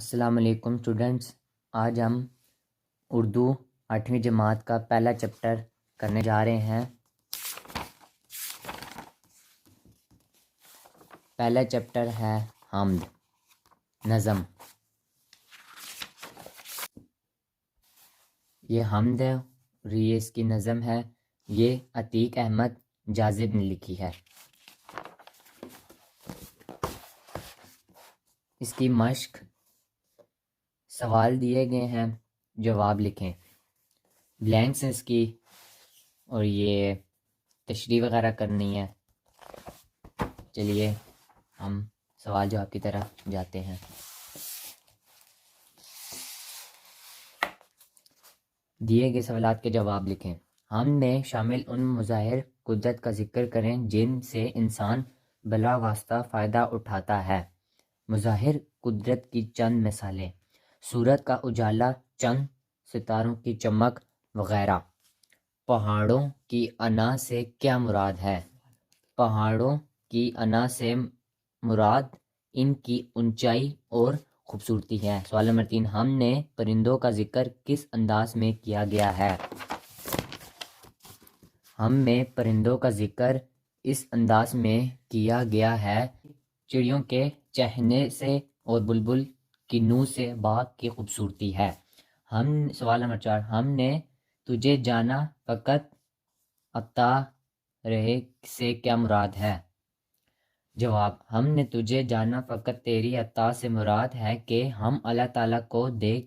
السلام علیکم اسٹوڈنٹس، آج ہم اردو 8ویں جماعت کا پہلا چیپٹر کرنے جا رہے ہیں۔ پہلا چیپٹر ہے حمد، نظم۔ یہ حمد ہے اور یہ اس کی نظم ہے، یہ عتیق احمد جاذب نے لکھی ہے۔ اس کی مشق، سوال دیے گئے ہیں، جواب لکھیں، بلینکس ہیں اس کی، اور یہ تشریح وغیرہ کرنی ہے۔ چلیے ہم سوال جواب کی طرف جاتے ہیں۔ دیے گئے سوالات کے جواب لکھیں۔ ہم میں شامل ان مظاہر قدرت کا ذکر کریں جن سے انسان بلا واسطہ فائدہ اٹھاتا ہے۔ مظاہر قدرت کی چند مثالیں: سورج کا اجالا، چند ستاروں کی چمک وغیرہ۔ پہاڑوں کی انا سے کیا مراد ہے؟ پہاڑوں کی انا سے مراد ان کی اونچائی اور خوبصورتی ہے۔ سوال نمبر 3، ہم نے پرندوں کا ذکر کس انداز میں کیا گیا ہے؟ ہم میں پرندوں کا ذکر اس انداز میں کیا گیا ہے: چڑیوں کے چہکنے سے اور بلبل کی نو سے باغ کی خوبصورتی ہے۔ سوال نمبر 4، ہم نے تجھے جانا فقط عطا رہے سے کیا مراد ہے؟ جواب: ہم نے تجھے جانا فقط تیری عطا سے مراد ہے کہ ہم اللہ تعالیٰ کو دیکھ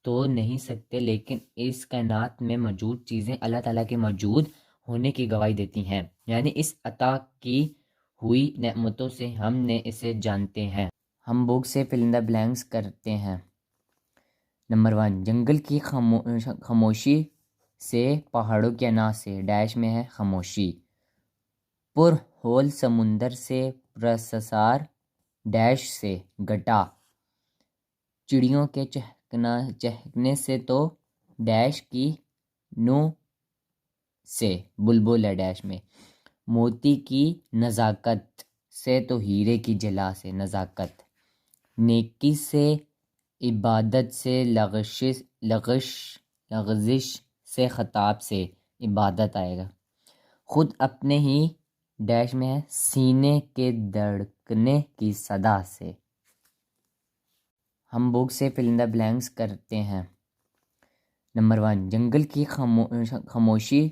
تو نہیں سکتے، لیکن اس کائنات میں موجود چیزیں اللہ تعالیٰ کے موجود ہونے کی گواہی دیتی ہیں، یعنی اس عطا کی ہوئی نعمتوں سے ہم نے اسے جانتے ہیں۔ ہم بک سے فل ان دا بلینکس کرتے ہیں۔ نمبر 1، جنگل کی خاموشی سے، پہاڑوں کی انا سے، ڈیش میں ہے خاموشی۔ پر ہول سمندر سے، پرسسار ڈیش سے، گٹا۔ چڑیوں کے چہکنے سے تو ڈیش کی نو سے، بلبل ہے ڈیش میں۔ موتی کی نزاکت سے تو ہیرے کی جلا سے، نزاکت۔ نیکی سے، عبادت سے، لغزش سے، خطاب سے، عبادت آئے گا۔ خود اپنے ہی ڈیش میں ہے، سینے کے دھڑکنے کی صدا سے۔ ہم بک سے فل ان دا بلینکس کرتے ہیں۔ نمبر 1، جنگل کی خاموشی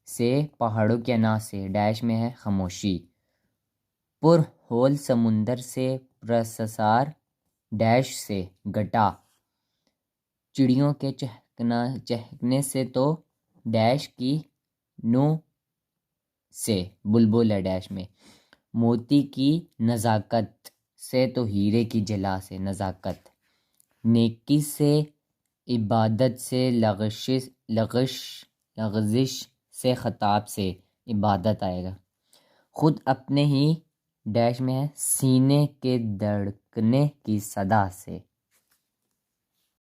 سے، پہاڑوں کی انا سے، ڈیش میں ہے خاموشی۔ پر ہول سمندر سے، پرسسار ڈیش سے، گٹا۔ چڑیوں کے چہکنے سے تو ڈیش کی نو سے، بلبل ہے ڈیش میں۔ موتی کی نزاکت سے تو ہیرے کی جلا سے، نزاکت۔ نیکی سے، عبادت سے، لغزش سے، خطاب سے، عبادت آئے گا۔ خود اپنے ہی ڈیش میں ہے، سینے کے دھڑکنے کی صدا سے۔